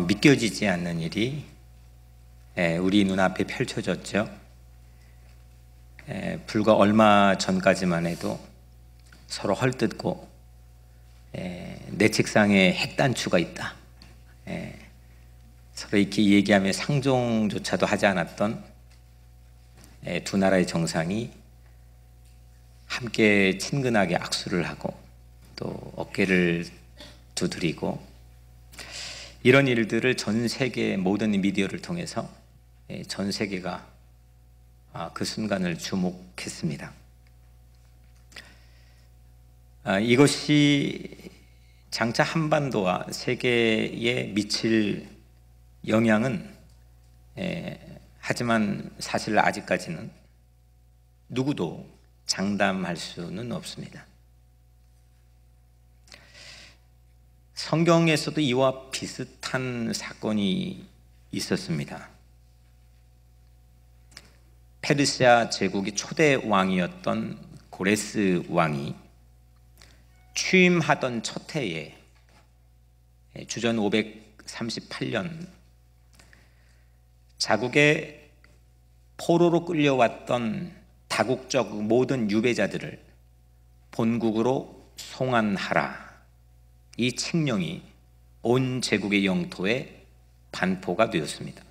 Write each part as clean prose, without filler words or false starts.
믿겨지지 않는 일이 우리 눈앞에 펼쳐졌죠. 불과 얼마 전까지만 해도 서로 헐뜯고 내 책상에 핵단추가 있다, 서로 이렇게 얘기하며 상종조차도 하지 않았던 두 나라의 정상이 함께 친근하게 악수를 하고 또 어깨를 두드리고, 이런 일들을 전 세계 모든 미디어를 통해서 전 세계가 그 순간을 주목했습니다. 이것이 장차 한반도와 세계에 미칠 영향은 하지만 사실 아직까지는 누구도 장담할 수는 없습니다. 성경에서도 이와 비슷한 사건이 있었습니다. 페르시아 제국의 초대 왕이었던 고레스 왕이 취임하던 첫 해에 주전 538년 자국의 포로로 끌려왔던 다국적 모든 유배자들을 본국으로 송환하라, 이 칙령이 온 제국의 영토에 반포가 되었습니다.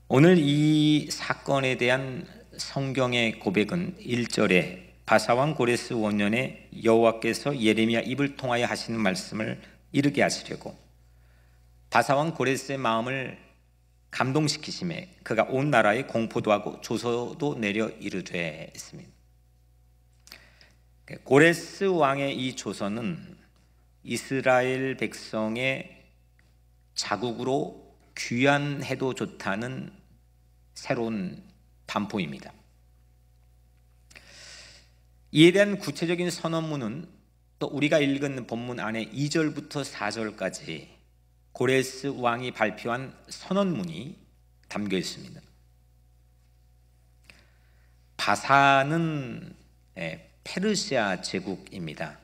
오늘 이 사건에 대한 성경의 고백은 1절에 바사왕 고레스 원년에 여호와께서 예레미야 입을 통하여 하시는 말씀을 이루게 하시려고 바사왕 고레스의 마음을 감동시키심에 그가 온 나라에 공포도 하고 조서도 내려 이르되 했습니다. 고레스 왕의 이 조서는 이스라엘 백성의 자국으로 귀환해도 좋다는 새로운 반포입니다. 이에 대한 구체적인 선언문은 또 우리가 읽은 본문 안에 2절부터 4절까지 고레스 왕이 발표한 선언문이 담겨 있습니다. 바사는 페르시아 제국입니다.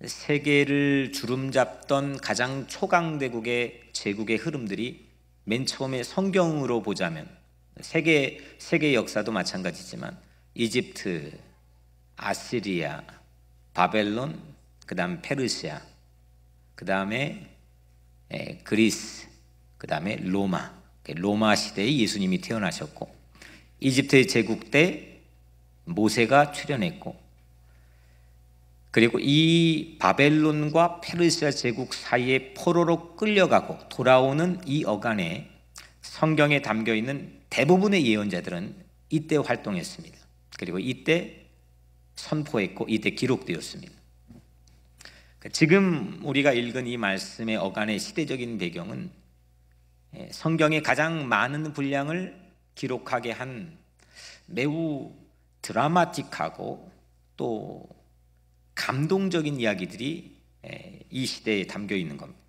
세계를 주름잡던 가장 초강대국의 제국의 흐름들이 맨 처음에 성경으로 보자면 세계 역사도 마찬가지지만 이집트, 아시리아, 바벨론, 그 다음 페르시아, 그 다음에 그리스, 그 다음에 로마 시대에 예수님이 태어나셨고, 이집트의 제국 때 모세가 출현했고, 그리고 이 바벨론과 페르시아 제국 사이에 포로로 끌려가고 돌아오는 이 어간에 성경에 담겨있는 대부분의 예언자들은 이때 활동했습니다. 그리고 이때 선포했고 이때 기록되었습니다. 지금 우리가 읽은 이 말씀의 어간의 시대적인 배경은 성경의 가장 많은 분량을 기록하게 한 매우 드라마틱하고 또 감동적인 이야기들이 이 시대에 담겨 있는 겁니다.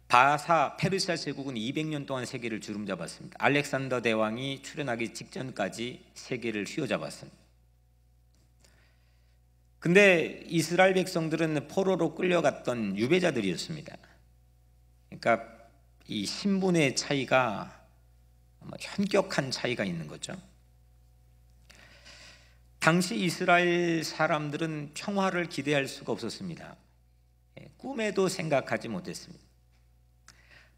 바사 페르시아 제국은 200년 동안 세계를 주름잡았습니다. 알렉산더 대왕이 출현하기 직전까지 세계를 휘어잡았습니다. 근데 이스라엘 백성들은 포로로 끌려갔던 유배자들이었습니다. 그러니까 이 신분의 차이가 현격한 차이가 있는 거죠. 당시 이스라엘 사람들은 평화를 기대할 수가 없었습니다. 꿈에도 생각하지 못했습니다.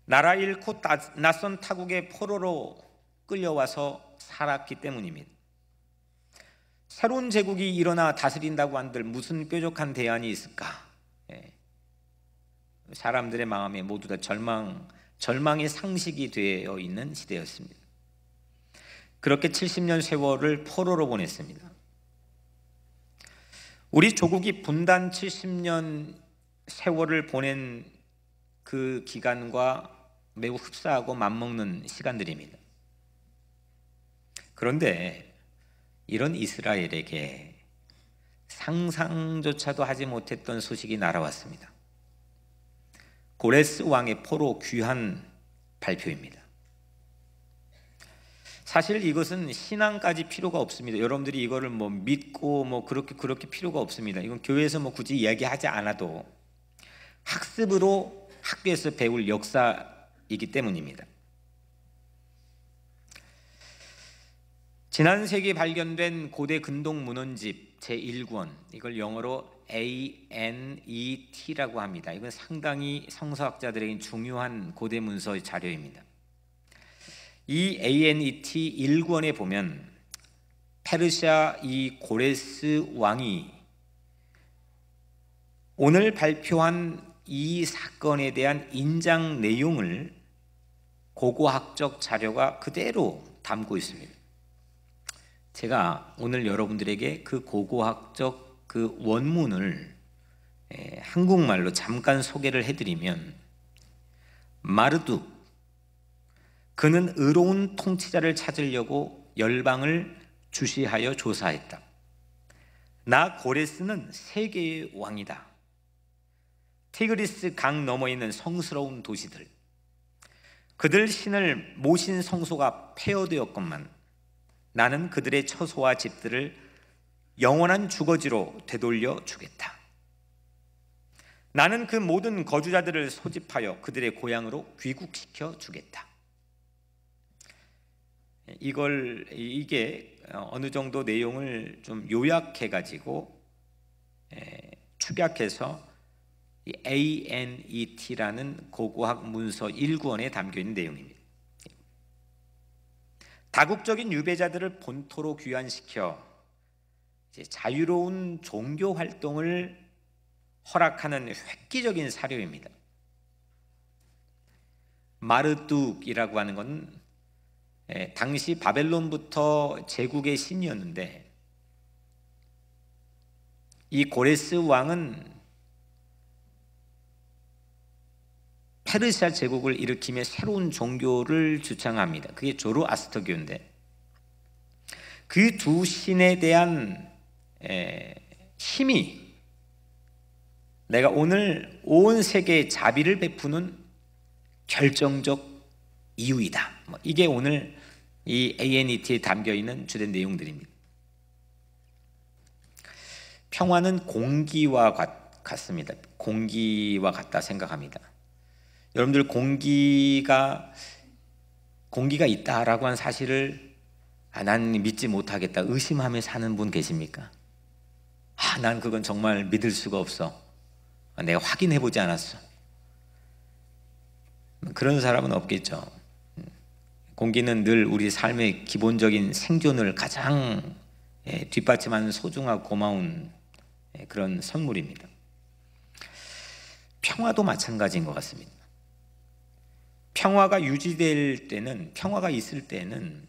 나라 잃고 낯선 타국의 포로로 끌려와서 살았기 때문입니다. 새로운 제국이 일어나 다스린다고 한들 무슨 뾰족한 대안이 있을까? 사람들의 마음에 모두 다 절망의 상식이 되어 있는 시대였습니다. 그렇게 70년 세월을 포로로 보냈습니다. 우리 조국이 분단 70년 세월을 보낸 그 기간과 매우 흡사하고 맞먹는 시간들입니다. 그런데 이런 이스라엘에게 상상조차도 하지 못했던 소식이 날아왔습니다. 고레스 왕의 포로 귀환 발표입니다. 사실 이것은 신앙까지 필요가 없습니다. 여러분들이 이거를 뭐 믿고 뭐 그렇게 필요가 없습니다. 이건 교회에서 뭐 굳이 이야기하지 않아도 학습으로 학교에서 배울 역사이기 때문입니다. 지난 세기에 발견된 고대 근동 문헌집 제1권, 이걸 영어로 ANET라고 합니다. 이건 상당히 성서학자들에게 중요한 고대 문서 자료입니다. 이 ANET 1권에 보면 페르시아 이 고레스 왕이 오늘 발표한 이 사건에 대한 인장 내용을 고고학적 자료가 그대로 담고 있습니다. 제가 오늘 여러분들에게 그 고고학적 그 원문을 한국말로 잠깐 소개를 해드리면, 마르둑, 그는 의로운 통치자를 찾으려고 열방을 주시하여 조사했다. 나 고레스는 세계의 왕이다. 티그리스 강 너머에 있는 성스러운 도시들, 그들 신을 모신 성소가 폐허되었건만 나는 그들의 처소와 집들을 영원한 주거지로 되돌려 주겠다. 나는 그 모든 거주자들을 소집하여 그들의 고향으로 귀국시켜 주겠다. 이게 어느 정도 내용을 좀 요약해 가지고 축약해서 이 ANET라는 고고학 문서 1권에 담겨 있는 내용입니다. 다국적인 유배자들을 본토로 귀환시켜 자유로운 종교 활동을 허락하는 획기적인 사료입니다. 마르둑이라고 하는 건 당시 바벨론부터 제국의 신이었는데, 이 고레스 왕은 페르시아 제국을 일으키며 새로운 종교를 주창합니다. 그게 조로아스터교인데, 그 두 신에 대한 힘이 내가 오늘 온 세계에 자비를 베푸는 결정적 이유이다. 이게 오늘 이 ANET에 담겨있는 주된 내용들입니다. 평화는 공기와 같습니다. 공기와 같다 생각합니다. 여러분들 공기가 있다라고 한 사실을 난 믿지 못하겠다, 의심하며 사는 분 계십니까? 난 그건 정말 믿을 수가 없어. 내가 확인해보지 않았어. 그런 사람은 없겠죠. 공기는 늘 우리 삶의 기본적인 생존을 가장 뒷받침하는 소중하고 고마운 그런 선물입니다. 평화도 마찬가지인 것 같습니다. 평화가 유지될 때는, 평화가 있을 때는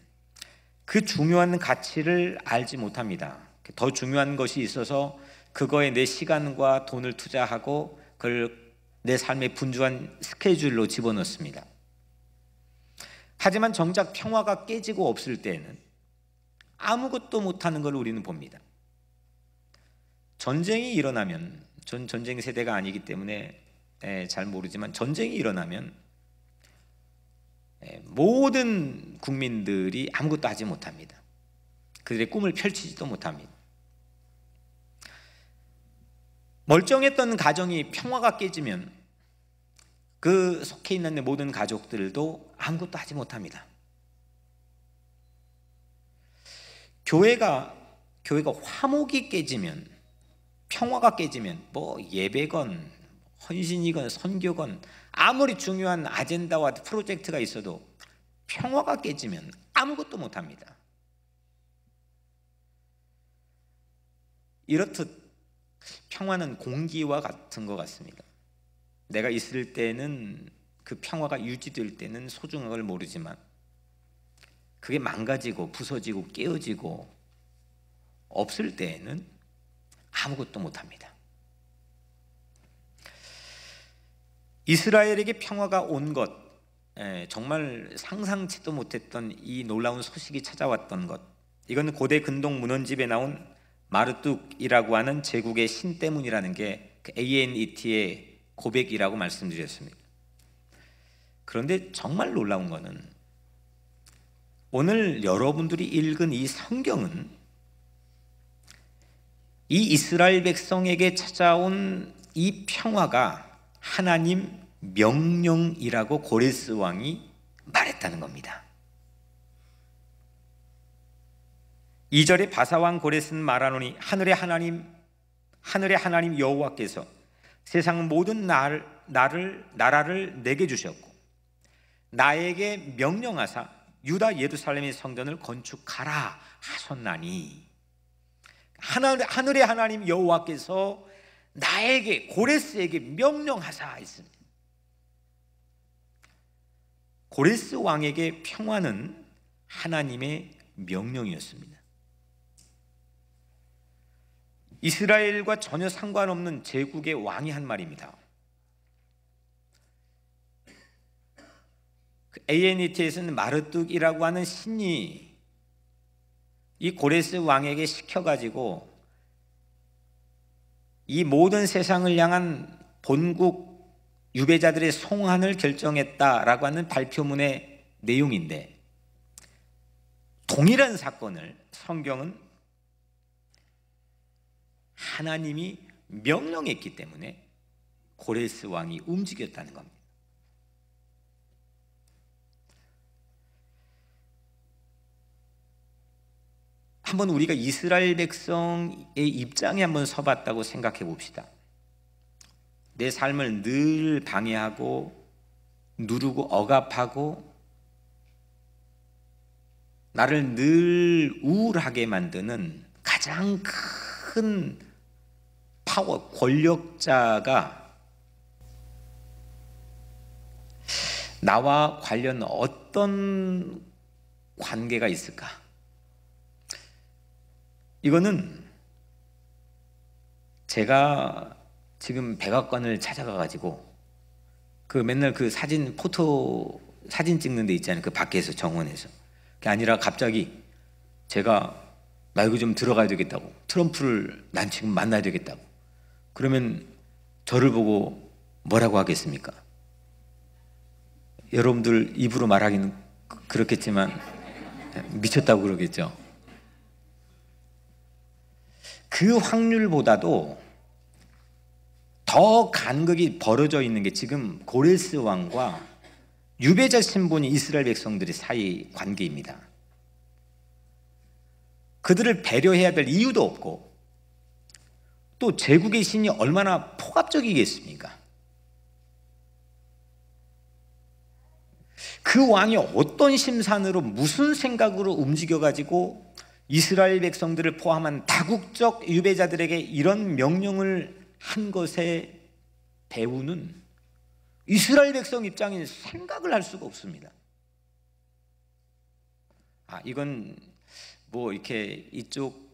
그 중요한 가치를 알지 못합니다. 더 중요한 것이 있어서 그거에 내 시간과 돈을 투자하고 그걸 내 삶의 분주한 스케줄로 집어넣습니다. 하지만 정작 평화가 깨지고 없을 때는 아무것도 못하는 걸 우리는 봅니다. 전쟁이 일어나면, 전 전쟁 세대가 아니기 때문에 잘 모르지만, 전쟁이 일어나면 모든 국민들이 아무것도 하지 못합니다. 그들의 꿈을 펼치지도 못합니다. 멀쩡했던 가정이 평화가 깨지면 그 속해 있는 모든 가족들도 아무것도 하지 못합니다. 교회가 화목이 깨지면, 평화가 깨지면 예배건 헌신이건 선교건 아무리 중요한 아젠다와 프로젝트가 있어도 평화가 깨지면 아무것도 못합니다. 이렇듯 평화는 공기와 같은 것 같습니다. 내가 있을 때는, 그 평화가 유지될 때는 소중한 걸 모르지만 그게 망가지고 부서지고 깨어지고 없을 때에는 아무것도 못합니다. 이스라엘에게 평화가 온 것, 정말 상상치도 못했던 이 놀라운 소식이 찾아왔던 것, 이건 고대 근동 문헌집에 나온 마르둑이라고 하는 제국의 신 때문이라는 게 ANET의 고백이라고 말씀드렸습니다. 그런데 정말 놀라운 것은 오늘 여러분들이 읽은 이 성경은 이 이스라엘 백성에게 찾아온 이 평화가 하나님 명령이라고 고레스 왕이 말했다는 겁니다. 2절에 바사왕 고레스는 말하노니 하늘의 하나님 여호와께서 세상 모든 나라를 내게 주셨고 나에게 명령하사 유다 예루살렘의 성전을 건축하라 하셨나니, 하늘의 하나님 여호와께서 나에게, 고레스에게 명령하사 했습니다. 고레스 왕에게 평화는 하나님의 명령이었습니다. 이스라엘과 전혀 상관없는 제국의 왕이 한 말입니다. ANET에서는 마르뚝이라고 하는 신이 이 고레스 왕에게 시켜가지고 이 모든 세상을 향한 본국 유배자들의 송환을 결정했다라고 하는 발표문의 내용인데, 동일한 사건을 성경은 하나님이 명령했기 때문에 고레스 왕이 움직였다는 겁니다. 한번 우리가 이스라엘 백성의 입장에 한번 서봤다고 생각해 봅시다. 내 삶을 늘 방해하고 누르고 억압하고 나를 늘 우울하게 만드는 가장 큰 파워, 권력자가 나와 관련 어떤 관계가 있을까? 이거는 제가 지금 백악관을 찾아가가지고 맨날 사진 찍는 데 있잖아요. 그 밖에서 정원에서. 그게 아니라 갑자기 제가 나 이거 좀 들어가야 되겠다고, 트럼프를 난 지금 만나야 되겠다고 그러면 저를 보고 뭐라고 하겠습니까? 여러분들 입으로 말하기는 그렇겠지만 미쳤다고 그러겠죠. 그 확률보다도 더 간극이 벌어져 있는 게 지금 고레스 왕과 유배자 신분이 이스라엘 백성들의 사이 관계입니다. 그들을 배려해야 될 이유도 없고 또 제국의 신이 얼마나 폭압적이겠습니까? 그 왕이 어떤 심산으로 무슨 생각으로 움직여가지고 이스라엘 백성들을 포함한 다국적 유배자들에게 이런 명령을 한 것의 배후는 이스라엘 백성 입장에 생각을 할 수가 없습니다. 이건 이렇게 이쪽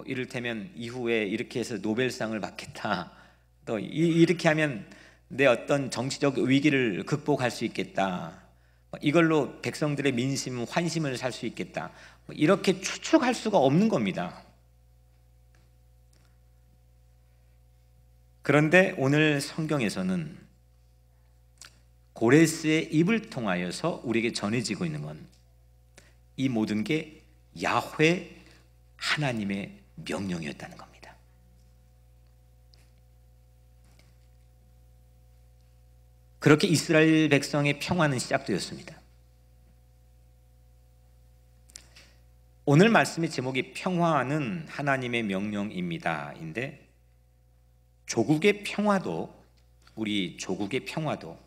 이를테면 이후에 이렇게 해서 노벨상을 받겠다, 또 이렇게 하면 내 어떤 정치적 위기를 극복할 수 있겠다, 이걸로 백성들의 민심, 환심을 살 수 있겠다, 이렇게 추측할 수가 없는 겁니다. 그런데 오늘 성경에서는 고레스의 입을 통하여서 우리에게 전해지고 있는 건 이 모든 게 야훼 하나님의 명령이었다는 겁니다. 그렇게 이스라엘 백성의 평화는 시작되었습니다. 오늘 말씀의 제목이 평화는 하나님의 명령입니다 인데, 조국의 평화도, 우리 조국의 평화도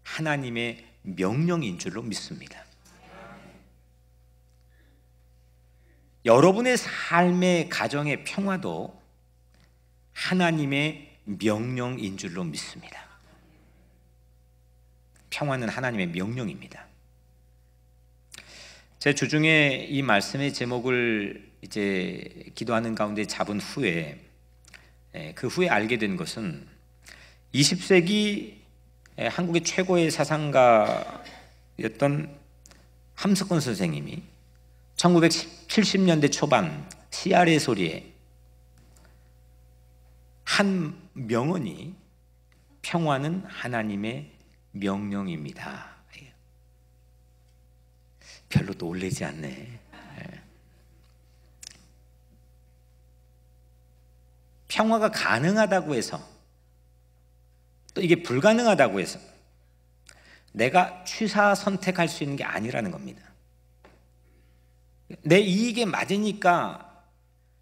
하나님의 명령인 줄로 믿습니다. 여러분의 삶의 가정의 평화도 하나님의 명령인 줄로 믿습니다. 평화는 하나님의 명령입니다. 제 주중에 이 말씀의 제목을 이제 기도하는 가운데 잡은 후에 그 후에 알게 된 것은 20세기 한국의 최고의 사상가였던 함석헌 선생님이 1970년대 초반 CR의 소리에 한 명언이 평화는 하나님의 명령입니다. 별로 놀라지 않네. 평화가 가능하다고 해서, 또 이게 불가능하다고 해서 내가 취사 선택할 수 있는 게 아니라는 겁니다. 내 이익에 맞으니까,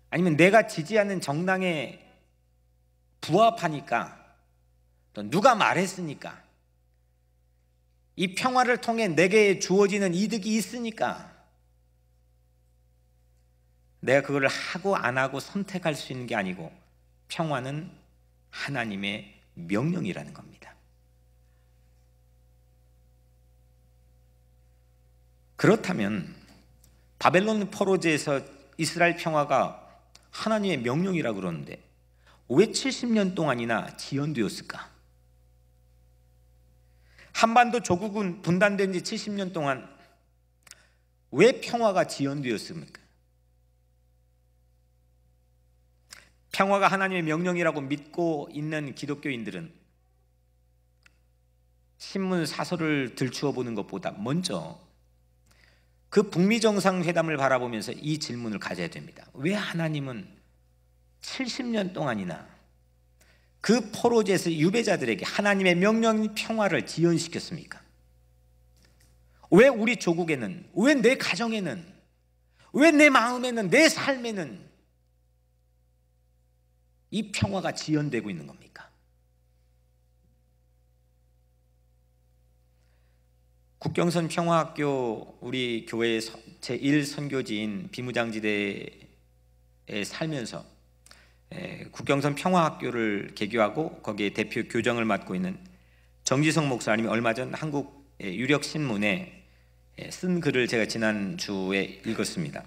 아니면 내가 지지하는 정당에 부합하니까, 또 누가 말했으니까, 이 평화를 통해 내게 주어지는 이득이 있으니까 내가 그걸 하고 안 하고 선택할 수 있는 게 아니고, 평화는 하나님의 명령이라는 겁니다. 그렇다면 바벨론 포로제에서 이스라엘 평화가 하나님의 명령이라고 그러는데 왜 70년 동안이나 지연되었을까? 한반도 조국은 분단된 지 70년 동안 왜 평화가 지연되었습니까? 평화가 하나님의 명령이라고 믿고 있는 기독교인들은 신문 사설을 들추어 보는 것보다 먼저 그 북미 정상회담을 바라보면서 이 질문을 가져야 됩니다. 왜 하나님은 70년 동안이나 그 포로제에서 유배자들에게 하나님의 명령인 평화를 지연시켰습니까? 왜 우리 조국에는, 왜 내 가정에는, 왜 내 마음에는, 내 삶에는 이 평화가 지연되고 있는 겁니까? 국경선 평화학교, 우리 교회의 제1선교지인 비무장지대에 살면서 국경선 평화학교를 개교하고 거기에 대표 교정을 맡고 있는 정지성 목사님이 얼마 전 한국 유력신문에 쓴 글을 제가 지난주에 읽었습니다.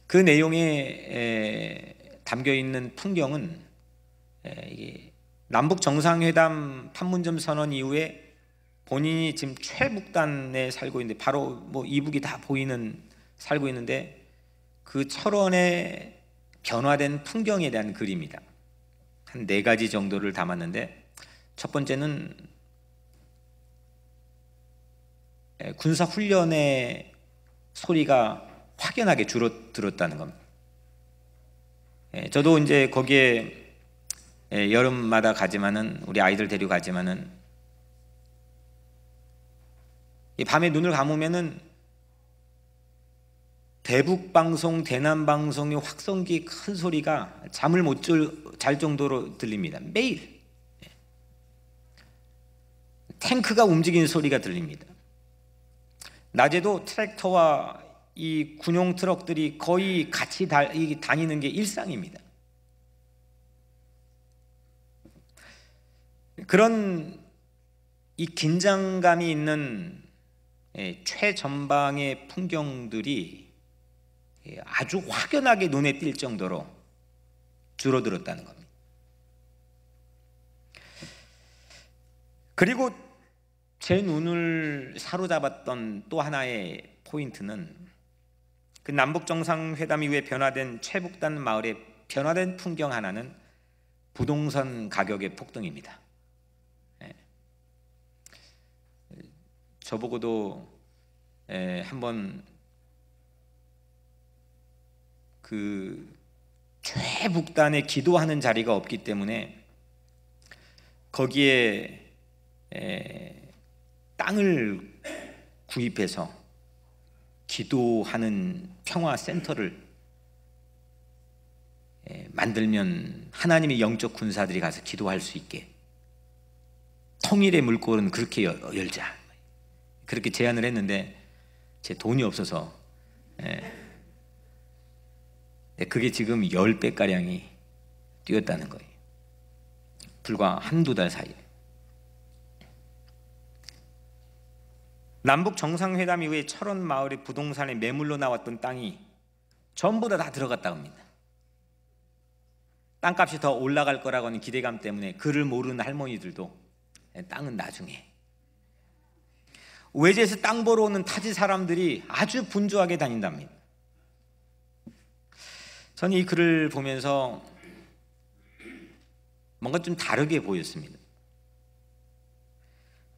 그 내용에 담겨있는 풍경은 남북 정상회담 판문점 선언 이후에 본인이 지금 최북단에 살고 있는데, 바로 뭐 이북이 다 보이는, 살고 있는데 그 철원의 변화된 풍경에 대한 글입니다. 한 4가지 정도를 담았는데, 첫 번째는 군사훈련의 소리가 확연하게 줄어들었다는 겁니다. 저도 이제 거기에 여름마다 가지만은, 우리 아이들 데리고 가지만은, 밤에 눈을 감으면은 대북 방송, 대남 방송의 확성기 큰 소리가 잠을 못 잘 정도로 들립니다. 매일 탱크가 움직이는 소리가 들립니다. 낮에도 트랙터와 이 군용 트럭들이 거의 같이 다니는 게 일상입니다. 그런 이 긴장감이 있는 최전방의 풍경들이 아주 확연하게 눈에 띌 정도로 줄어들었다는 겁니다. 그리고 제 눈을 사로잡았던 또 하나의 포인트는 그 남북 정상회담 이후에 변화된 최북단 마을의 변화된 풍경 하나는 부동산 가격의 폭등입니다. 저보고도 한번 그 최북단에 기도하는 자리가 없기 때문에 거기에 땅을 구입해서 기도하는 평화센터를 만들면 하나님의 영적 군사들이 가서 기도할 수 있게, 통일의 물꼬는 그렇게 열자, 그렇게 제안을 했는데 제 돈이 없어서 그게 지금 10배가량이 뛰었다는 거예요. 불과 한두 달 사이에. 남북 정상회담 이후에 철원 마을의 부동산에 매물로 나왔던 땅이 전부 다 들어갔다고 합니다. 땅값이 더 올라갈 거라고 하는 기대감 때문에 그를 모르는 할머니들도 땅은 나중에, 외지에서 땅 보러 오는 타지 사람들이 아주 분주하게 다닌답니다. 저는 이 글을 보면서 뭔가 좀 다르게 보였습니다.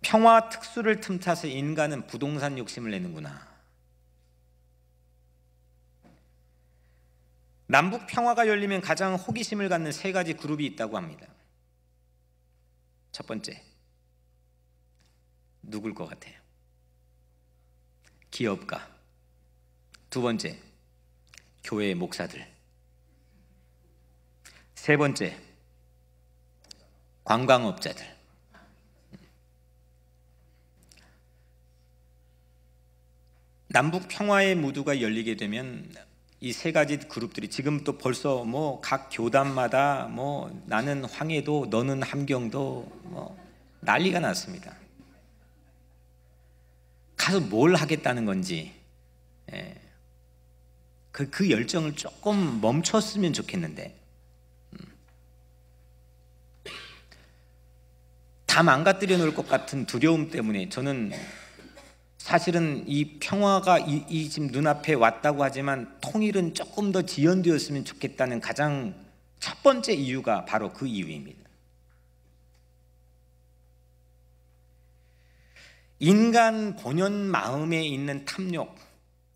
평화 특수를 틈타서 인간은 부동산 욕심을 내는구나. 남북 평화가 열리면 가장 호기심을 갖는 세 가지 그룹이 있다고 합니다. 첫 번째, 누굴 것 같아요? 기업가. 두 번째, 교회 목사들. 세 번째, 관광업자들. 남북 평화의 무드가 열리게 되면 이 세 가지 그룹들이 지금 또 벌써 뭐 각 교단마다 뭐 나는 황해도 너는 함경도 뭐 난리가 났습니다. 가서 뭘 하겠다는 건지, 그 열정을 조금 멈췄으면 좋겠는데, 다 망가뜨려 놓을 것 같은 두려움 때문에 저는 사실은 이 평화가 이 지금 눈앞에 왔다고 하지만 통일은 조금 더 지연되었으면 좋겠다는 가장 첫 번째 이유가 바로 그 이유입니다. 인간 본연 마음에 있는 탐욕,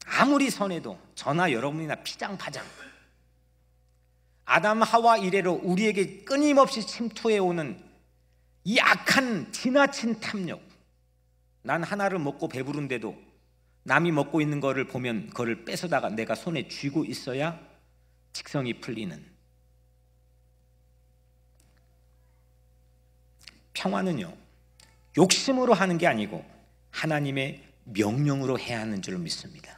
아무리 선해도 저나 여러분이나 피장파장, 아담 하와 이래로 우리에게 끊임없이 침투해오는 이 악한 지나친 탐욕, 난 하나를 먹고 배부른데도 남이 먹고 있는 거를 보면 그거를 뺏어다가 내가 손에 쥐고 있어야 직성이 풀리는. 평화는요, 욕심으로 하는 게 아니고 하나님의 명령으로 해야 하는 줄 믿습니다.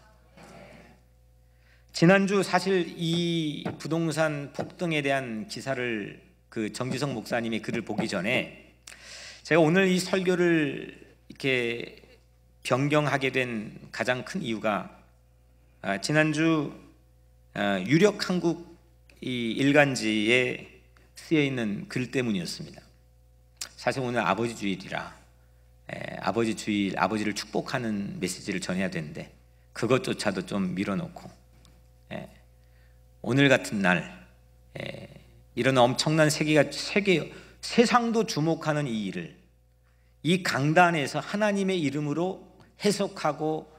지난주 사실 이 부동산 폭등에 대한 기사를 그 정지성 목사님의 글을 보기 전에 제가 오늘 이 설교를 이렇게 변경하게 된 가장 큰 이유가 지난주 유력 한국 이 일간지에 쓰여 있는 글 때문이었습니다. 사실 오늘 아버지 주일이라 아버지 주일, 아버지를 축복하는 메시지를 전해야 되는데 그것조차도 좀 밀어놓고 오늘 같은 날 이런 엄청난 세상도 주목하는 이 일을 이 강단에서 하나님의 이름으로 해석하고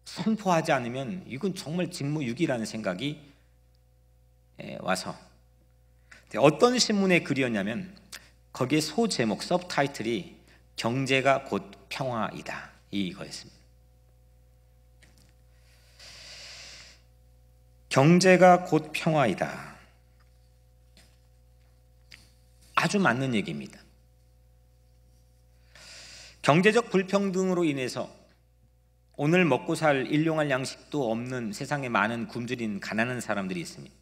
선포하지 않으면 이건 정말 직무유기라는 생각이 와서, 어떤 신문의 글이었냐면 거기에 소제목, 서브타이틀이 경제가 곧 평화이다, 이거였습니다. 경제가 곧 평화이다. 아주 맞는 얘기입니다. 경제적 불평등으로 인해서 오늘 먹고 살 일용할 양식도 없는 세상에 많은 굶주린 가난한 사람들이 있습니다.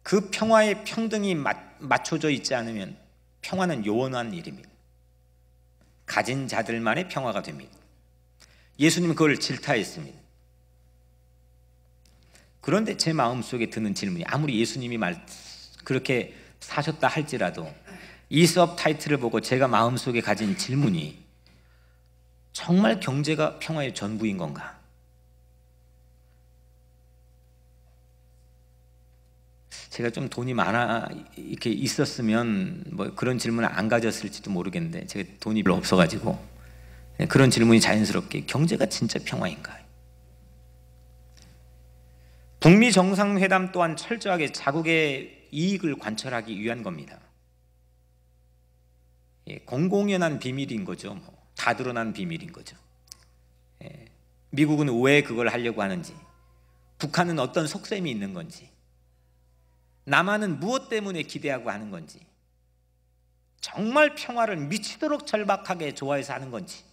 그 평화의 평등이 맞춰져 있지 않으면 평화는 요원한 일입니다. 가진 자들만의 평화가 됩니다. 예수님은 그걸 질타했습니다. 그런데 제 마음속에 드는 질문이, 아무리 예수님이 그렇게 사셨다 할지라도 이 서브타이틀을 보고 제가 마음속에 가진 질문이, 정말 경제가 평화의 전부인 건가? 제가 좀 돈이 많아 이렇게 있었으면 뭐 그런 질문을 안 가졌을지도 모르겠는데 제가 돈이 별로 없어가지고 그런 질문이 자연스럽게, 경제가 진짜 평화인가? 북미 정상회담 또한 철저하게 자국의 이익을 관철하기 위한 겁니다. 공공연한 비밀인 거죠. 다 드러난 비밀인 거죠. 미국은 왜 그걸 하려고 하는지, 북한은 어떤 속셈이 있는 건지, 남한은 무엇 때문에 기대하고 하는 건지, 정말 평화를 미치도록 절박하게 좋아해서 하는 건지.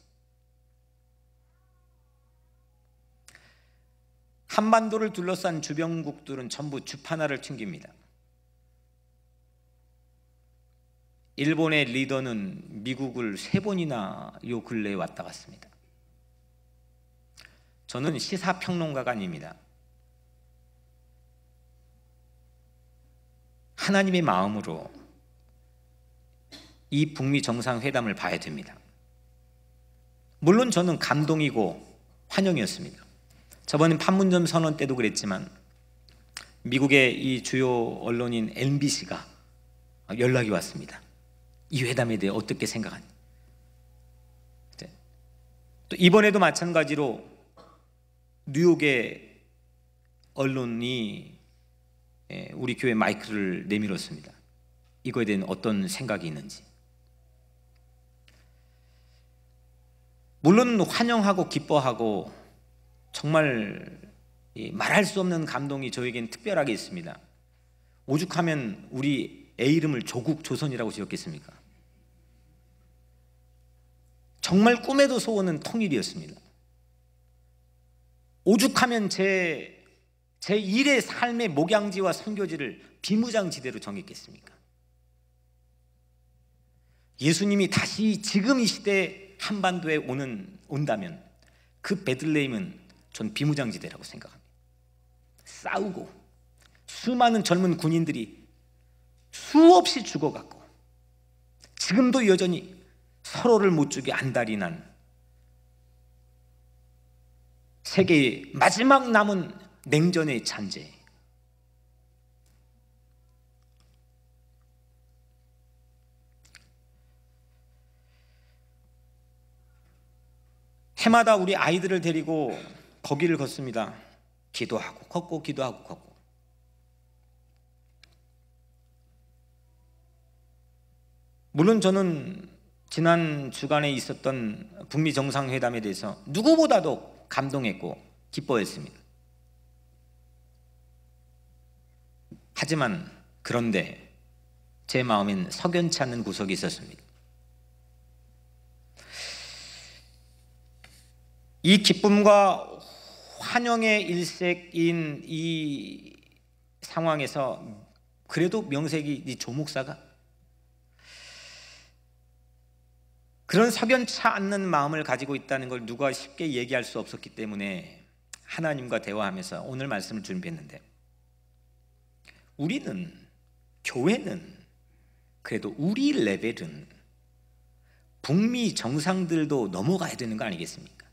한반도를 둘러싼 주변국들은 전부 주파나를 튕깁니다. 일본의 리더는 미국을 3번이나 요 근래에 왔다 갔습니다. 저는 시사평론가가 아닙니다. 하나님의 마음으로 이 북미 정상회담을 봐야 됩니다. 물론 저는 감동이고 환영이었습니다. 저번에 판문점 선언 때도 그랬지만 미국의 이 주요 언론인 MBC가 연락이 왔습니다. 이 회담에 대해 어떻게 생각하니? 또 이번에도 마찬가지로 뉴욕의 언론이 우리 교회 마이크를 내밀었습니다. 이거에 대한 어떤 생각이 있는지. 물론 환영하고 기뻐하고 정말 말할 수 없는 감동이 저에겐 특별하게 있습니다. 오죽하면 우리 애 이름을 조국 조선이라고 지었겠습니까? 정말 꿈에도 소원은 통일이었습니다. 오죽하면 제 일의 삶의 목양지와 선교지를 비무장지대로 정했겠습니까? 예수님이 다시 지금 이 시대에 한반도에 온다면 그 베들레헴은 전 비무장지대라고 생각합니다. 싸우고 수많은 젊은 군인들이 수없이 죽어갔고 지금도 여전히 서로를 못 죽게 안달이 난 세계의 마지막 남은 냉전의 잔재. 해마다 우리 아이들을 데리고 거기를 걷습니다. 기도하고 걷고 기도하고 걷고. 물론 저는 지난 주간에 있었던 북미 정상회담에 대해서 누구보다도 감동했고 기뻐했습니다. 하지만 그런데 제 마음엔 석연치 않는 구석이 있었습니다. 이 기쁨과 환영의 일색인 이 상황에서 그래도 명색이 이 조목사가 그런 석연치 않는 마음을 가지고 있다는 걸 누가 쉽게 얘기할 수 없었기 때문에 하나님과 대화하면서 오늘 말씀을 준비했는데, 우리는, 교회는 그래도 우리 레벨은 북미 정상들도 넘어가야 되는 거 아니겠습니까?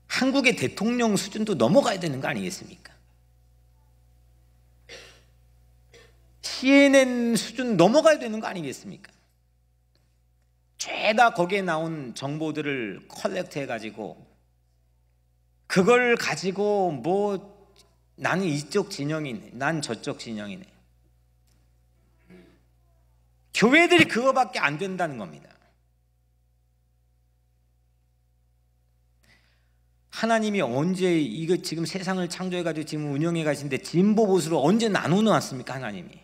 한국의 대통령 수준도 넘어가야 되는 거 아니겠습니까? CNN 수준 넘어가야 되는 거 아니겠습니까? 죄다 거기에 나온 정보들을 컬렉트 해가지고 그걸 가지고 뭐 나는 이쪽 진영이네, 난 저쪽 진영이네. 교회들이 그거밖에 안 된다는 겁니다. 하나님이 언제 이거 지금 세상을 창조해가지고 지금 운영해 가시는데 진보 보수로 언제 나눠 놓았습니까? 하나님이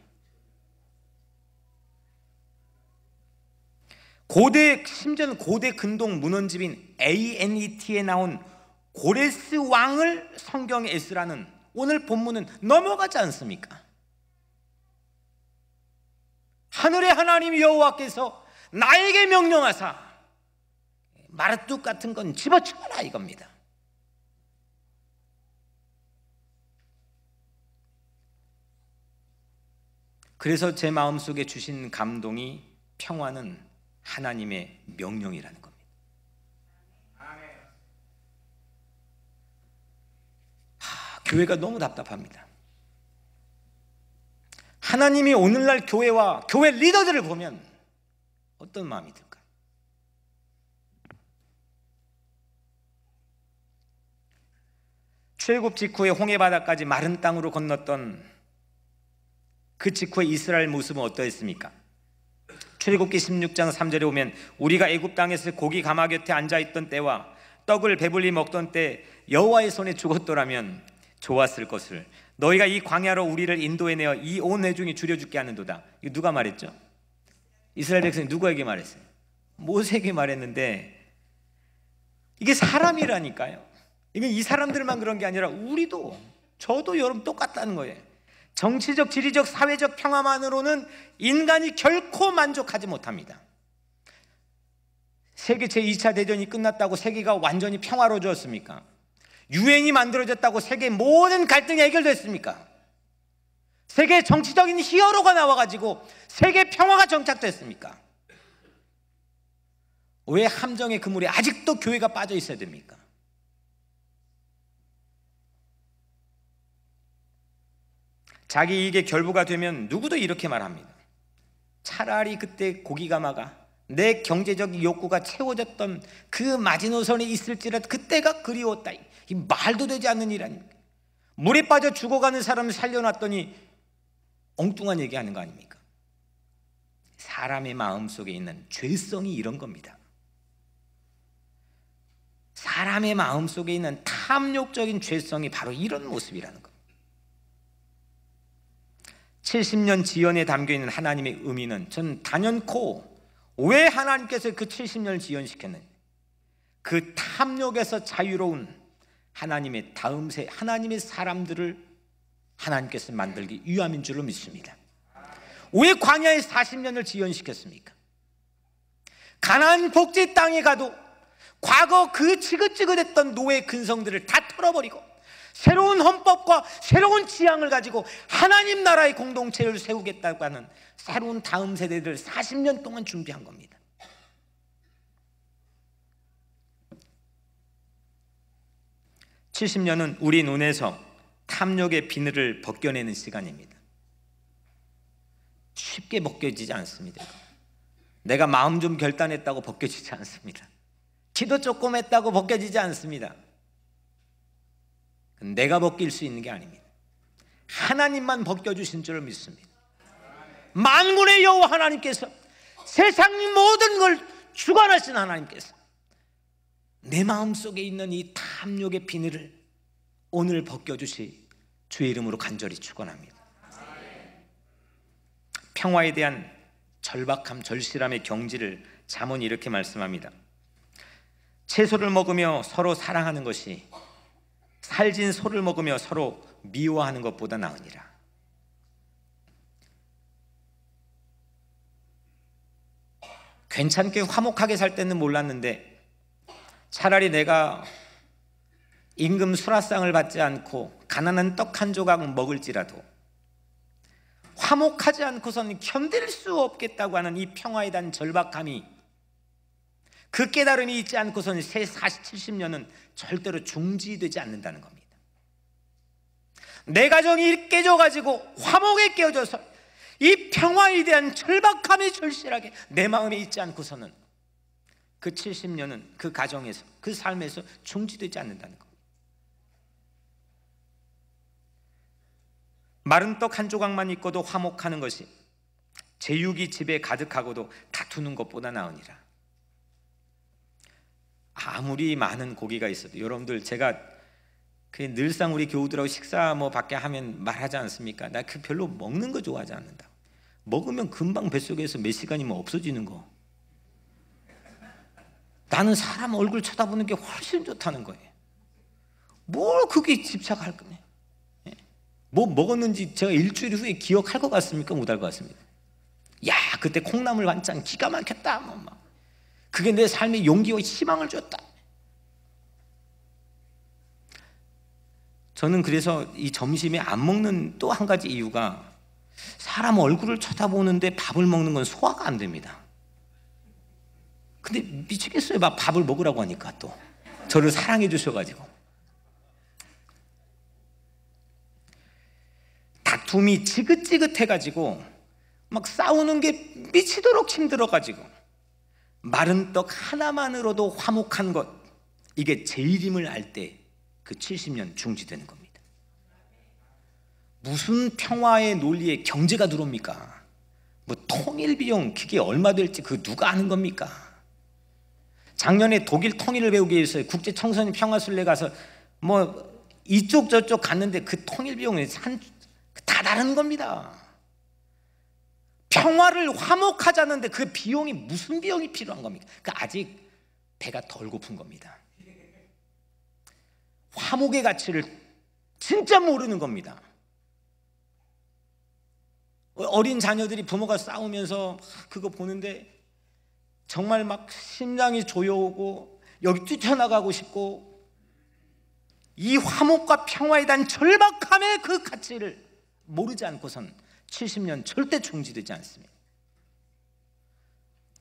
심지어는 고대 근동 문헌집인 ANET에 나온 고레스 왕을 성경에 에스라는 오늘 본문은 넘어가지 않습니까? 하늘의 하나님 여호와께서 나에게 명령하사 마르뚝 같은 건 집어치워라 이겁니다. 그래서 제 마음속에 주신 감동이 평화는 하나님의 명령이라는 겁니다. 교회가 너무 답답합니다. 하나님이 오늘날 교회와 교회 리더들을 보면 어떤 마음이 들까요? 출애굽 직후에 홍해바다까지 마른 땅으로 건넜던 그 직후의 이스라엘 모습은 어떠했습니까? 출애굽기 16장 3절에 보면 우리가 애굽 땅에서 고기 가마 곁에 앉아있던 때와 떡을 배불리 먹던 때 여호와의 손에 죽었더라면 좋았을 것을 너희가 이 광야로 우리를 인도해내어 이 온 회중이 줄여죽게 하는도다. 이거 누가 말했죠? 이스라엘 백성이 누구에게 말했어요? 모세에게 말했는데 이게 사람이라니까요. 이건 이 사람들만 그런 게 아니라 우리도, 저도 여러분 똑같다는 거예요. 정치적, 지리적, 사회적 평화만으로는 인간이 결코 만족하지 못합니다. 세계 제2차 대전이 끝났다고 세계가 완전히 평화로워졌습니까? 유엔이 만들어졌다고 세계 모든 갈등이 해결됐습니까? 세계 정치적인 히어로가 나와가지고 세계 평화가 정착됐습니까? 왜 함정의 그물에 아직도 교회가 빠져 있어야 됩니까? 자기 이익의 결부가 되면 누구도 이렇게 말합니다. 차라리 그때 고기가마가 내 경제적 욕구가 채워졌던 그 마지노선에 있을지라도 그때가 그리웠다. 이 말도 되지 않는 일 아닙니까? 물에 빠져 죽어가는 사람을 살려놨더니 엉뚱한 얘기하는 거 아닙니까? 사람의 마음속에 있는 죄성이 이런 겁니다. 사람의 마음속에 있는 탐욕적인 죄성이 바로 이런 모습이라는 겁니다. 70년 지연에 담겨있는 하나님의 의미는 저는 단연코 왜 하나님께서 그 70년을 지연시켰는지, 그 탐욕에서 자유로운 하나님의 다음 세 하나님의 사람들을 하나님께서 만들기 위함인 줄로 믿습니다. 왜 광야에 40년을 지연시켰습니까? 가나안 복지 땅에 가도 과거 그 지긋지긋했던 노예 근성들을 다 털어버리고 새로운 헌법과 새로운 지향을 가지고 하나님 나라의 공동체를 세우겠다고 하는 새로운 다음 세대들을 40년 동안 준비한 겁니다. (70년은) 우리 눈에서 탐욕의 비늘을 벗겨내는 시간입니다. 쉽게 벗겨지지 않습니다. 내가 마음 좀 결단했다고 벗겨지지 않습니다. 기도 조금 했다고 벗겨지지 않습니다. 내가 벗길 수 있는 게 아닙니다. 하나님만 벗겨주신 줄 믿습니다. 만군의 여호와 하나님께서, 세상 모든 걸 주관하신 하나님께서 내 마음속에 있는 이 탐욕의 비늘을 오늘 벗겨주시 주의 이름으로 간절히 축원합니다. 평화에 대한 절박함, 절실함의 경지를 잠언이 이렇게 말씀합니다. 채소를 먹으며 서로 사랑하는 것이 살진 소를 먹으며 서로 미워하는 것보다 나으니라. 괜찮게 화목하게 살 때는 몰랐는데 차라리 내가 임금 수라상을 받지 않고 가난한 떡 한 조각 먹을지라도 화목하지 않고서는 견딜 수 없겠다고 하는 이 평화에 대한 절박함이, 그 깨달음이 있지 않고서는 새 70년은 절대로 중지되지 않는다는 겁니다. 내 가정이 깨져가지고 화목에 깨어져서 이 평화에 대한 절박함이 절실하게 내 마음에 있지 않고서는 그 70년은 그 가정에서, 그 삶에서 중지되지 않는다는 겁니다. 마른 떡 한 조각만 있고도 화목하는 것이 제육이 집에 가득하고도 다투는 것보다 나으니라. 아무리 많은 고기가 있어도, 여러분들 제가 늘상 우리 교우들하고 식사 밖에 하면 말하지 않습니까? 나 별로 먹는 거 좋아하지 않는다. 먹으면 금방 뱃속에서 몇 시간이면 없어지는 거. 나는 사람 얼굴 쳐다보는 게 훨씬 좋다는 거예요. 뭘 그게 집착할 거냐? 뭐 먹었는지 제가 일주일 후에 기억할 것 같습니까? 못할 것 같습니까? 야, 그때 콩나물 반찬 기가 막혔다. 그게 내 삶의 용기와 희망을 줬다. 저는 그래서 이 점심에 안 먹는 또 한 가지 이유가, 사람 얼굴을 쳐다보는데 밥을 먹는 건 소화가 안 됩니다. 근데 미치겠어요. 밥을 먹으라고 하니까 또 저를 사랑해 주셔가지고. 다툼이 지긋지긋해가지고 막 싸우는 게 미치도록 힘들어가지고 마른 떡 하나만으로도 화목한 것, 이게 제일임을 알 때 그 70년 중지되는 겁니다. 무슨 평화의 논리에 경제가 들어옵니까? 통일 비용 그게 얼마 될지 그 누가 아는 겁니까? 작년에 독일 통일을 배우기 위해서 국제 청소년 평화순례 가서 이쪽 저쪽 갔는데 그 통일 비용이 다 다른 겁니다. 평화를 화목하자는데 그 비용이 무슨 비용이 필요한 겁니까? 아직 배가 덜 고픈 겁니다. 화목의 가치를 진짜 모르는 겁니다. 어린 자녀들이 부모가 싸우면서 그거 보는데 정말 막 심장이 조여오고 여기 뛰쳐나가고 싶고, 이 화목과 평화에 대한 절박함의 그 가치를 모르지 않고선 70년 절대 중지되지 않습니다.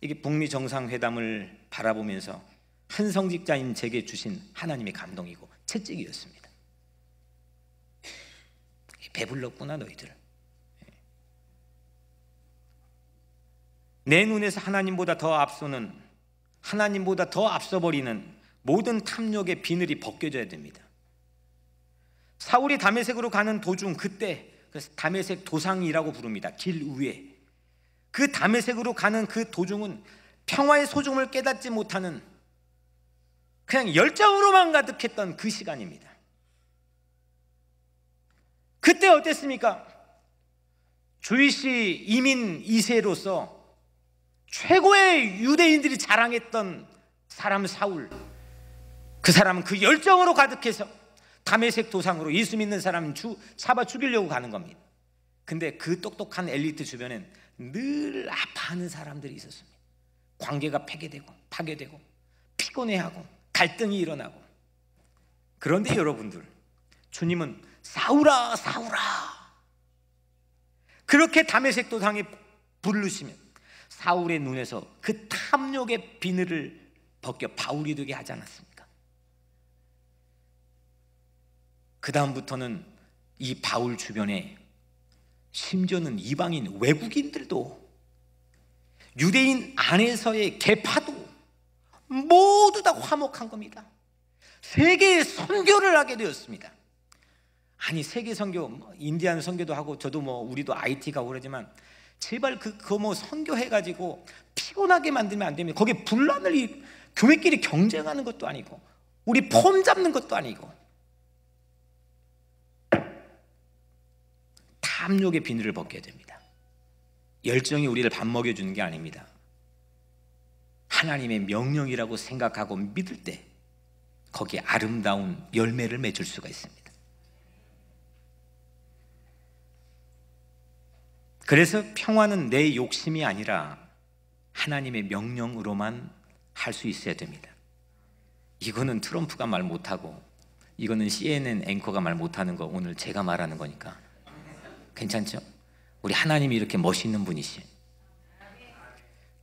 이게 북미 정상회담을 바라보면서 한 성직자인 제게 주신 하나님의 감동이고 채찍이었습니다. 배불렀구나 너희들. 내 눈에서 하나님보다 더 앞서는, 하나님보다 더 앞서버리는 모든 탐욕의 비늘이 벗겨져야 됩니다. 사울이 다메섹으로 가는 도중, 그때 그래서 다메섹 도상이라고 부릅니다. 길 위에. 그 다메섹으로 가는 그 도중은 평화의 소중을 깨닫지 못하는 그냥 열정으로만 가득했던 그 시간입니다. 그때 어땠습니까? 주이시 이민 2세로서 최고의 유대인들이 자랑했던 사람 사울, 그 사람은 그 열정으로 가득해서 다메섹 도상으로 예수 믿는 사람 잡아 죽이려고 가는 겁니다. 근데 그 똑똑한 엘리트 주변엔 늘 아파하는 사람들이 있었습니다. 관계가 파괴되고 피곤해하고 갈등이 일어나고. 그런데 여러분들, 주님은 사울아 사울아 그렇게 다메섹 도상에 부르시면 사울의 눈에서 그 탐욕의 비늘을 벗겨 바울이 되게 하지 않았습니까? 그 다음부터는 이 바울 주변에 심지어는 이방인 외국인들도, 유대인 안에서의 계파도 모두 다 화목한 겁니다. 세계에 선교를 하게 되었습니다. 아니, 세계 선교, 인디안 선교도 하고, 저도 우리도 IT 가고 그러지만 제발 그거 선교해가지고 피곤하게 만들면 안 됩니다. 거기에 분란을, 교회끼리 경쟁하는 것도 아니고, 우리 폼 잡는 것도 아니고, 탐욕의 비늘을 벗겨야 됩니다. 열정이 우리를 밥 먹여주는 게 아닙니다. 하나님의 명령이라고 생각하고 믿을 때 거기에 아름다운 열매를 맺을 수가 있습니다. 그래서 평화는 내 욕심이 아니라 하나님의 명령으로만 할 수 있어야 됩니다. 이거는 트럼프가 말 못하고, 이거는 CNN 앵커가 말 못하는 거 오늘 제가 말하는 거니까 괜찮죠? 우리 하나님이 이렇게 멋있는 분이시.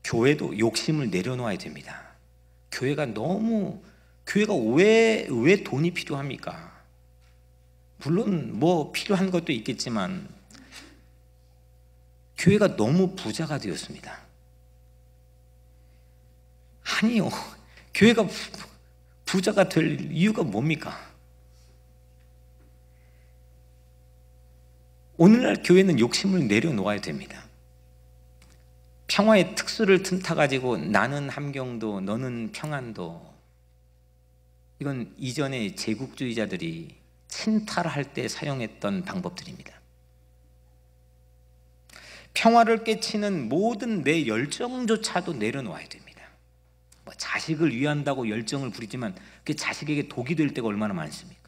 교회도 욕심을 내려놓아야 됩니다. 교회가 왜 돈이 필요합니까? 물론 필요한 것도 있겠지만 교회가 너무 부자가 되었습니다. 아니요, 교회가 부자가 될 이유가 뭡니까? 오늘날 교회는 욕심을 내려놓아야 됩니다. 평화의 특수를 틈타가지고 나는 함경도 너는 평안도, 이건 이전에 제국주의자들이 침탈할 때 사용했던 방법들입니다. 평화를 깨치는 모든 내 열정조차도 내려놓아야 됩니다. 자식을 위한다고 열정을 부리지만 그 자식에게 독이 될 때가 얼마나 많습니까?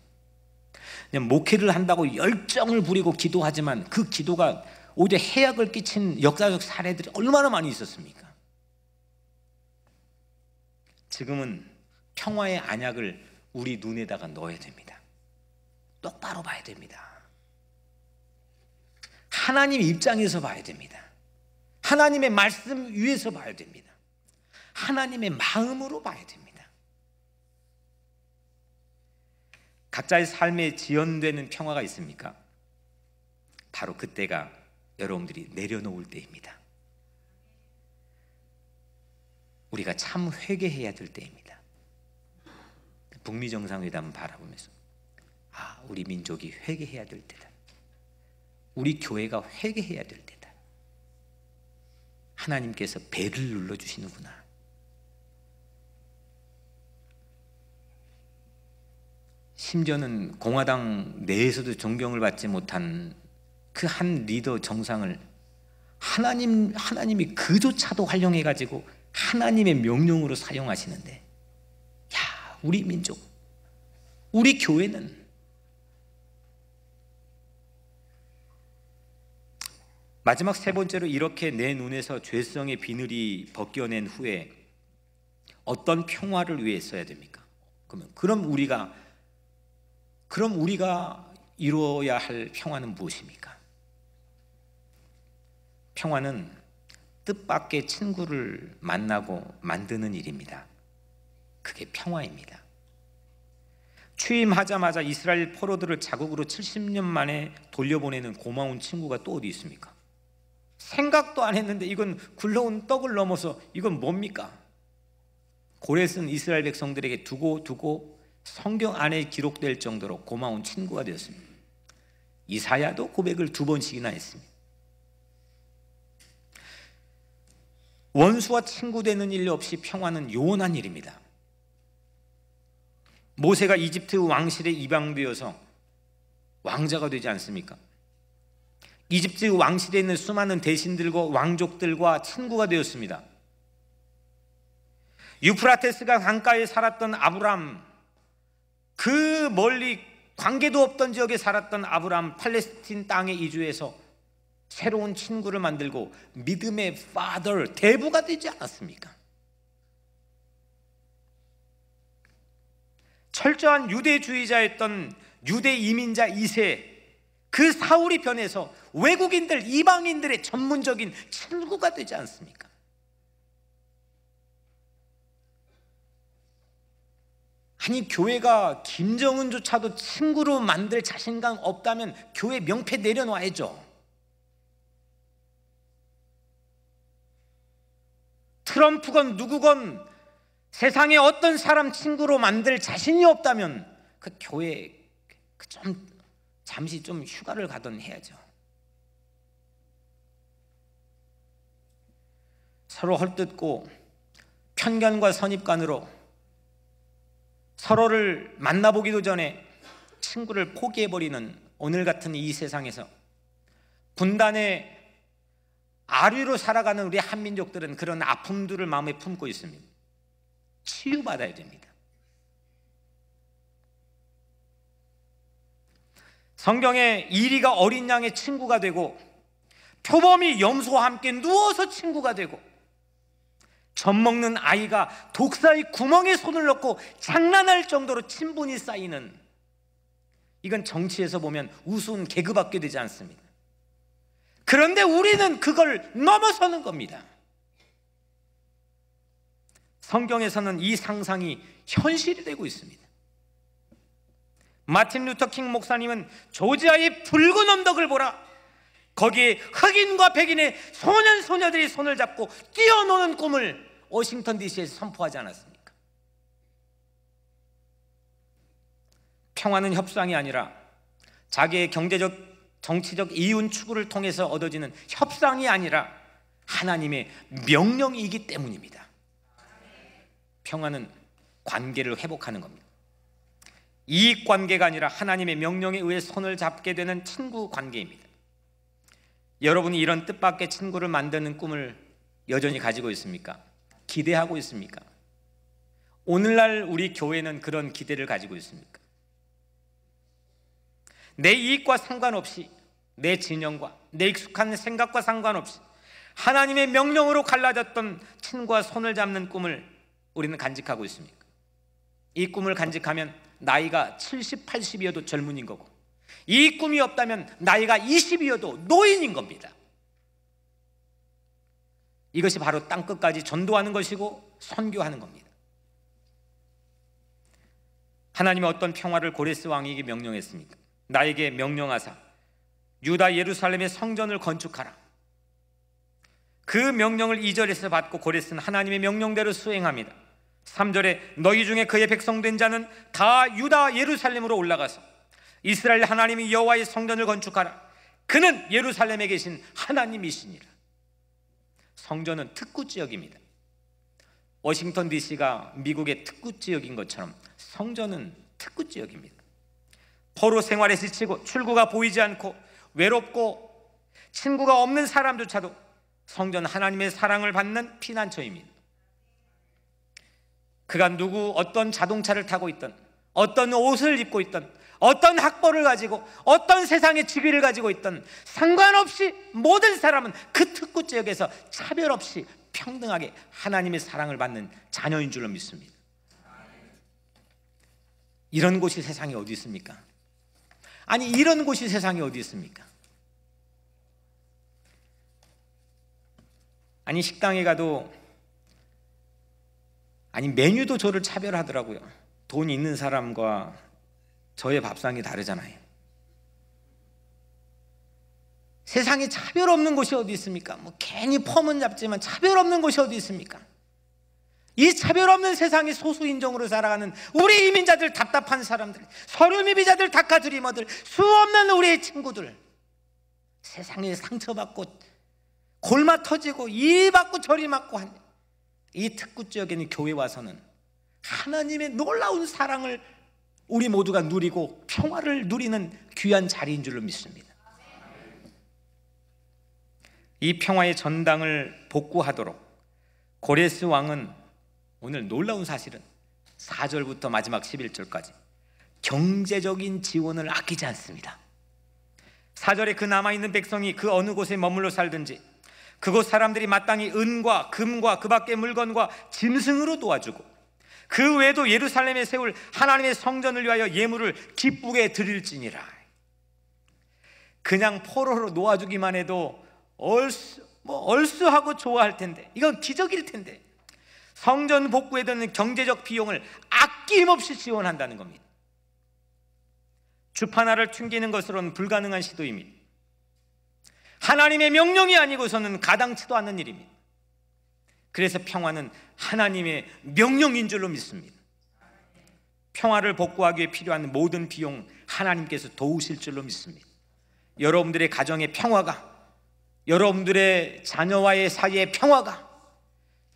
그냥 목회를 한다고 열정을 부리고 기도하지만 그 기도가 오히려 해악을 끼친 역사적 사례들이 얼마나 많이 있었습니까? 지금은 평화의 안약을 우리 눈에다가 넣어야 됩니다. 똑바로 봐야 됩니다. 하나님 입장에서 봐야 됩니다. 하나님의 말씀 위에서 봐야 됩니다. 하나님의 마음으로 봐야 됩니다. 각자의 삶에 지연되는 평화가 있습니까? 바로 그때가 여러분들이 내려놓을 때입니다. 우리가 참 회개해야 될 때입니다. 북미 정상회담을 바라보면서 우리 민족이 회개해야 될 때다. 우리 교회가 회개해야 될 때다. 하나님께서 배를 눌러주시는구나. 심지어는 공화당 내에서도 존경을 받지 못한 그 한 리더 정상을 하나님이 그조차도 활용해가지고 하나님의 명령으로 사용하시는데, 우리 민족, 우리 교회는 마지막 세 번째로, 이렇게 내 눈에서 죄성의 비늘이 벗겨낸 후에 어떤 평화를 위해 써야 됩니까? 그럼 우리가 이루어야 할 평화는 무엇입니까? 평화는 뜻밖의 친구를 만나고 만드는 일입니다. 그게 평화입니다. 취임하자마자 이스라엘 포로들을 자국으로 70년 만에 돌려보내는 고마운 친구가 또 어디 있습니까? 생각도 안 했는데 이건 굴러온 떡을 넘어서 이건 뭡니까? 고레스는 이스라엘 백성들에게 두고 성경 안에 기록될 정도로 고마운 친구가 되었습니다. 이사야도 고백을 2번씩이나 했습니다. 원수와 친구 되는 일 없이 평화는 요원한 일입니다. 모세가 이집트 왕실에 입양되어서 왕자가 되지 않습니까? 이집트 왕실에 있는 수많은 대신들과 왕족들과 친구가 되었습니다. 유프라테스가 강가에 살았던 아브람, 그 멀리 관계도 없던 지역에 살았던 아브람, 팔레스틴 땅에 이주해서 새로운 친구를 만들고 믿음의 father, 대부가 되지 않았습니까? 철저한 유대주의자였던 유대 이민자 2세, 그 사울이 변해서 외국인들, 이방인들의 전문적인 친구가 되지 않습니까? 아니, 교회가 김정은조차도 친구로 만들 자신감 없다면 교회 명패 내려놔야죠. 트럼프건 누구건 세상에 어떤 사람 친구로 만들 자신이 없다면 그 교회 좀 잠시 좀 휴가를 가던 해야죠. 서로 헐뜯고 편견과 선입관으로 서로를 만나보기도 전에 친구를 포기해버리는 오늘 같은 이 세상에서 분단의 아류로 살아가는 우리 한민족들은 그런 아픔들을 마음에 품고 있습니다. 치유받아야 됩니다. 성경에 이리가 어린 양의 친구가 되고 표범이 염소와 함께 누워서 친구가 되고 젖 먹는 아이가 독사의 구멍에 손을 넣고 장난할 정도로 친분이 쌓이는, 이건 정치에서 보면 우스운 개그밖에 되지 않습니다. 그런데 우리는 그걸 넘어서는 겁니다. 성경에서는 이 상상이 현실이 되고 있습니다. 마틴 루터 킹 목사님은 조지아의 붉은 언덕을 보라, 거기에 흑인과 백인의 소년 소녀들이 손을 잡고 뛰어노는 꿈을 워싱턴 DC에서 선포하지 않았습니까? 평화는 협상이 아니라 자기의 경제적, 정치적 이윤 추구를 통해서 얻어지는 협상이 아니라 하나님의 명령이기 때문입니다. 평화는 관계를 회복하는 겁니다. 이익관계가 아니라 하나님의 명령에 의해 손을 잡게 되는 친구 관계입니다. 여러분이 이런 뜻밖의 친구를 만드는 꿈을 여전히 가지고 있습니까? 기대하고 있습니까? 오늘날 우리 교회는 그런 기대를 가지고 있습니까? 내 이익과 상관없이, 내 진영과 내 익숙한 생각과 상관없이 하나님의 명령으로 갈라졌던 친구와 손을 잡는 꿈을 우리는 간직하고 있습니까? 이 꿈을 간직하면 나이가 70, 80이어도 젊은인 거고, 이 꿈이 없다면 나이가 20이어도 노인인 겁니다. 이것이 바로 땅끝까지 전도하는 것이고 선교하는 겁니다. 하나님은 어떤 평화를 고레스 왕에게 명령했습니까? 나에게 명령하사 유다 예루살렘의 성전을 건축하라. 그 명령을 2절에서 받고 고레스는 하나님의 명령대로 수행합니다. 3절에 너희 중에 그의 백성 된 자는 다 유다 예루살렘으로 올라가서 이스라엘 하나님이 여호와의 성전을 건축하라. 그는 예루살렘에 계신 하나님이시니라. 성전은 특구지역입니다. 워싱턴 DC가 미국의 특구지역인 것처럼 성전은 특구지역입니다. 포로 생활에 지치고 출구가 보이지 않고 외롭고 친구가 없는 사람조차도 성전 하나님의 사랑을 받는 피난처입니다. 그가 어떤 자동차를 타고 있든, 어떤 옷을 입고 있든, 어떤 학벌을 가지고, 어떤 세상의 직위를 가지고 있든 상관없이 모든 사람은 그 특구지역에서 차별 없이 평등하게 하나님의 사랑을 받는 자녀인 줄로 믿습니다. 이런 곳이 세상에 어디 있습니까? 아니, 이런 곳이 세상에 어디 있습니까? 아니, 식당에 가도, 아니, 메뉴도 저를 차별하더라고요. 돈 있는 사람과 저의 밥상이 다르잖아요. 세상에 차별 없는 곳이 어디 있습니까? 괜히 폼은 잡지만 차별 없는 곳이 어디 있습니까? 이 차별 없는 세상에 소수인종으로 살아가는 우리 이민자들, 답답한 사람들, 서류미비자들, 다카드리머들, 수없는 우리의 친구들, 세상에 상처받고 골마 터지고 이 받고 저리 맞고 한 이 특구 지역에 있는 교회 와서는 하나님의 놀라운 사랑을 우리 모두가 누리고 평화를 누리는 귀한 자리인 줄로 믿습니다. 이 평화의 전당을 복구하도록 고레스 왕은 오늘 놀라운 사실은 4절부터 마지막 11절까지 경제적인 지원을 아끼지 않습니다. 4절에 그 남아있는 백성이 그 어느 곳에 머물러 살든지 그곳 사람들이 마땅히 은과 금과 그 밖의 물건과 짐승으로 도와주고 그 외에도 예루살렘에 세울 하나님의 성전을 위하여 예물을 기쁘게 드릴지니라. 그냥 포로로 놓아주기만 해도 얼쑤하고 좋아할 텐데, 이건 기적일 텐데, 성전 복구에 드는 경제적 비용을 아낌없이 지원한다는 겁니다. 주판 하나를 튕기는 것으로는 불가능한 시도입니다. 하나님의 명령이 아니고서는 가당치도 않는 일입니다. 그래서 평화는 하나님의 명령인 줄로 믿습니다. 평화를 복구하기 위해 필요한 모든 비용 하나님께서 도우실 줄로 믿습니다. 여러분들의 가정의 평화가, 여러분들의 자녀와의 사이의 평화가,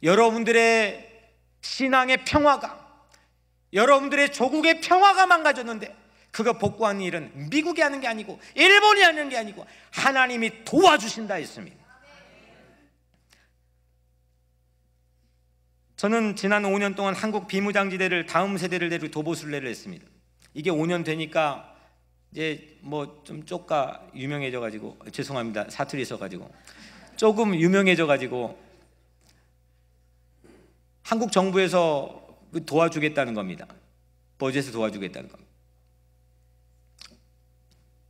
여러분들의 신앙의 평화가, 여러분들의 조국의 평화가 망가졌는데 그거 복구하는 일은 미국이 하는 게 아니고 일본이 하는 게 아니고 하나님이 도와주신다 했습니다. 저는 지난 5년 동안 한국 비무장지대를 다음 세대를 데리고 도보순례를 했습니다. 이게 5년 되니까 이제 좀 쪼까 유명해져 가지고, 죄송합니다, 사투리 있어가지고 조금 유명해져 가지고 한국 정부에서 도와주겠다는 겁니다. 버젯에서 도와주겠다는 겁니다.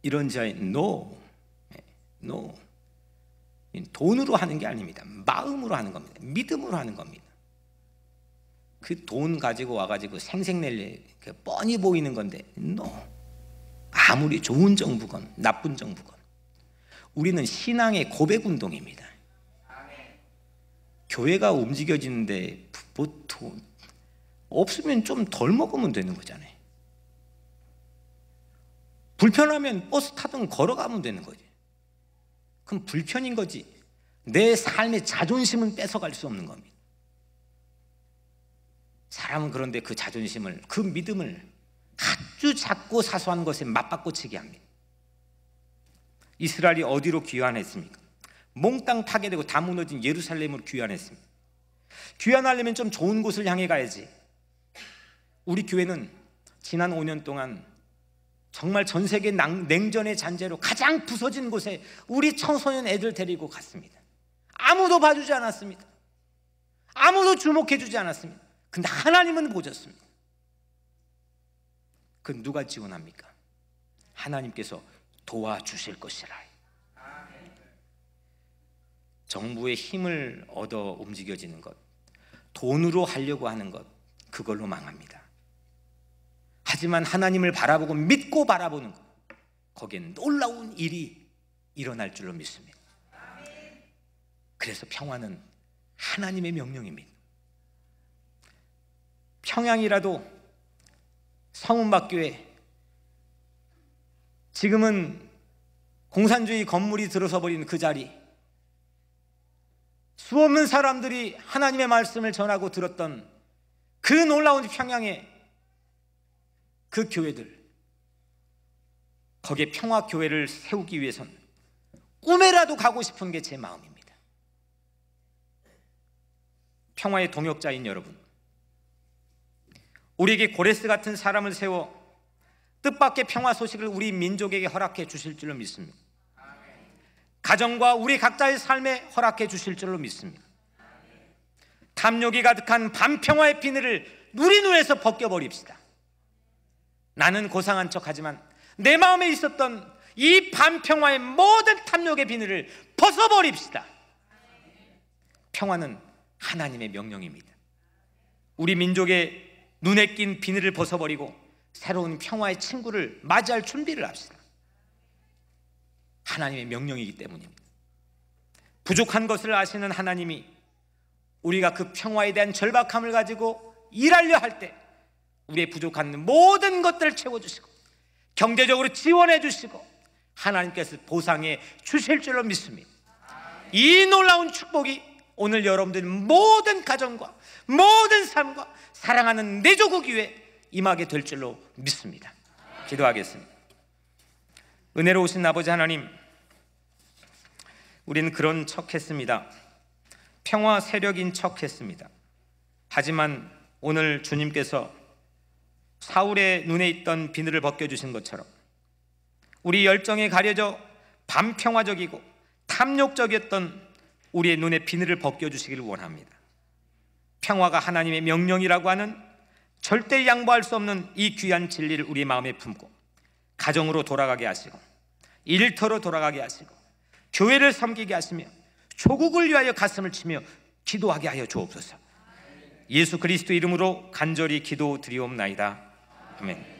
이런 자의 no. 돈으로 하는 게 아닙니다. 마음으로 하는 겁니다. 믿음으로 하는 겁니다. 그 돈 가지고 와가지고 생색낼 뻔히 보이는 건데 no. 아무리 좋은 정부건 나쁜 정부건 우리는 신앙의 고백 운동입니다. 교회가 움직여지는데 돈 없으면 좀 덜 먹으면 되는 거잖아요. 불편하면 버스 타든 걸어가면 되는 거지. 그럼 불편인 거지. 내 삶의 자존심은 뺏어갈 수 없는 겁니다. 사람은 그런데 그 자존심을, 그 믿음을 아주 작고 사소한 것에 맞바꾸치게 합니다. 이스라엘이 어디로 귀환했습니까? 몽땅 파괴되고 다 무너진 예루살렘으로 귀환했습니다. 귀환하려면 좀 좋은 곳을 향해 가야지. 우리 교회는 지난 5년 동안 정말 전 세계 냉전의 잔재로 가장 부서진 곳에 우리 청소년 애들 데리고 갔습니다. 아무도 봐주지 않았습니다. 아무도 주목해주지 않았습니다. 근데 하나님은 보셨습니다. 그 누가 지원합니까? 하나님께서 도와주실 것이라. 정부의 힘을 얻어 움직여지는 것, 돈으로 하려고 하는 것, 그걸로 망합니다. 하지만 하나님을 바라보고 믿고 바라보는 것, 거기엔 놀라운 일이 일어날 줄로 믿습니다. 그래서 평화는 하나님의 명령입니다. 평양이라도 성운박교회, 지금은 공산주의 건물이 들어서 버린 그 자리, 수없는 사람들이 하나님의 말씀을 전하고 들었던 그 놀라운 평양의 그 교회들, 거기에 평화교회를 세우기 위해서는 꿈에라도 가고 싶은 게 제 마음입니다. 평화의 동역자인 여러분, 우리에게 고레스 같은 사람을 세워 뜻밖의 평화 소식을 우리 민족에게 허락해 주실 줄로 믿습니다. 가정과 우리 각자의 삶에 허락해 주실 줄로 믿습니다. 탐욕이 가득한 반평화의 비늘을 우리 눈에서 벗겨버립시다. 나는 고상한 척하지만 내 마음에 있었던 이 반평화의 모든 탐욕의 비늘을 벗어버립시다. 평화는 하나님의 명령입니다. 우리 민족의 눈에 낀 비늘을 벗어버리고 새로운 평화의 친구를 맞이할 준비를 합시다. 하나님의 명령이기 때문입니다. 부족한 것을 아시는 하나님이 우리가 그 평화에 대한 절박함을 가지고 일하려 할 때 우리의 부족한 모든 것들을 채워주시고 경제적으로 지원해 주시고 하나님께서 보상해 주실 줄로 믿습니다. 이 놀라운 축복이 오늘 여러분들 모든 가정과 모든 삶과 사랑하는 내 조국 위에 임하게 될 줄로 믿습니다. 기도하겠습니다. 은혜로우신 아버지 하나님, 우리는 그런 척했습니다. 평화 세력인 척했습니다. 하지만 오늘 주님께서 사울의 눈에 있던 비늘을 벗겨주신 것처럼 우리 열정에 가려져 반평화적이고 탐욕적이었던 우리의 눈에 비늘을 벗겨주시기를 원합니다. 평화가 하나님의 명령이라고 하는 절대 양보할 수 없는 이 귀한 진리를 우리 마음에 품고 가정으로 돌아가게 하시고 일터로 돌아가게 하시고 교회를 섬기게 하시며 조국을 위하여 가슴을 치며 기도하게 하여 주옵소서. 예수 그리스도 이름으로 간절히 기도드리옵나이다. 아멘.